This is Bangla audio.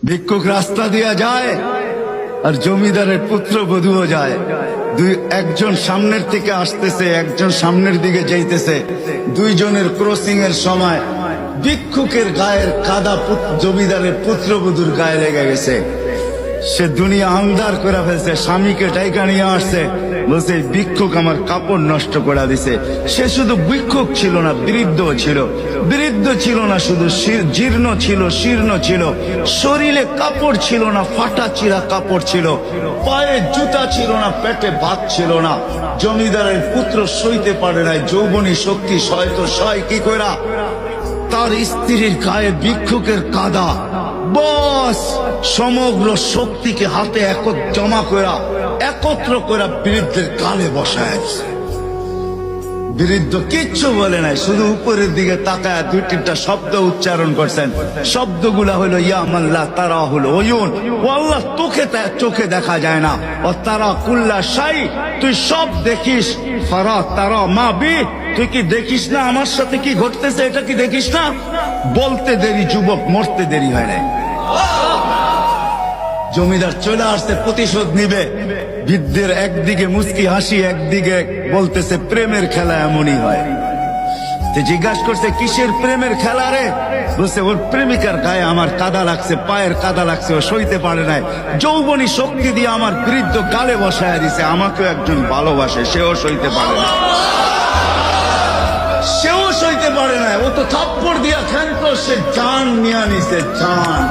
ভিক্ষুক রাস্তা দিয়া যায় আর জমিদারের পুত্রবধূও যায়। একজন সামনের থেকে আসতেছে, একজন সামনের দিকে যাইতেছে। দুইজনের ক্রসিং এর সময় ভিক্ষুকের গায়ের কাদা জমিদারের পুত্রবধূর গায়ে লেগে গেছে। সে দুনিয়া আন্ধার করে ফেলছে, স্বামীকে ডাইকা নিয়ে আসছে, বলছে ভিক্ষুক আমার কাপড় নষ্ট করে দিছে। সে শুধু ভিক্ষুক ছিল না, বৃদ্ধ ছিল। বৃদ্ধ ছিল না শুধু, জীর্ণ ছিল, শীর্ণ ছিল। শরীরে কাপড় ছিল না, ফাটা চিরা কাপড় ছিল। পায়ে জুতা ছিল না, পেটে ভাত ছিল না। জমিদারের পুত্র সইতে পারে নাই, যৌবনী শক্তি সয়তো সয় কি কইরা তার স্ত্রীর গায়ে ভিক্ষুকের কাদা, বস সমগ্র শক্তিকে হাতে জমা করা একত্র করা বৃদ্ধের গালে বসায়। বৃদ্ধ কিচ্ছু বলে নাই, শুধু উপরের দিকে তাকায় দুই তিনটা শব্দ উচ্চারণ করছেন। শব্দগুলা হলো ইয়া মাল্লা তারা হলো ওয়ুন, ও আল্লাহ চোখে দেখা যায় না। ও তারা কুল্লা শাই, তুই সব দেখিস। ফারা তারা মা বি, তুই কি দেখিস না আমার সাথে কি ঘটতেছে, এটা কি দেখিস না? বলতে দেরি যুবক, মরতে দেরি হয় না। জমিদার চলে আসছে, প্রতিশোধ নিবে। বৃদ্ধের একদিকে মুস্কি হাসি, একদিকে বলতেছে প্রেমের খেলা এমনই হয়। জিজ্ঞাসা করছে কিসের প্রেমের খেলা রে? বলছে ওর প্রেমিকার গায়ে আমার কাদা লাগছে, পায়ের কাদা লাগছে, ও সইতে পারে নাই। যৌবনী শক্তি দিয়ে আমার বৃদ্ধ গালে বসায় দিছে। আমাকেও একজন ভালোবাসে, সেও সইতে পারে না, সেও সইতে পারে না। ও তো থাপ্পড় দিয়া খেলতো, সে জান নিয়ে নিছে, জান।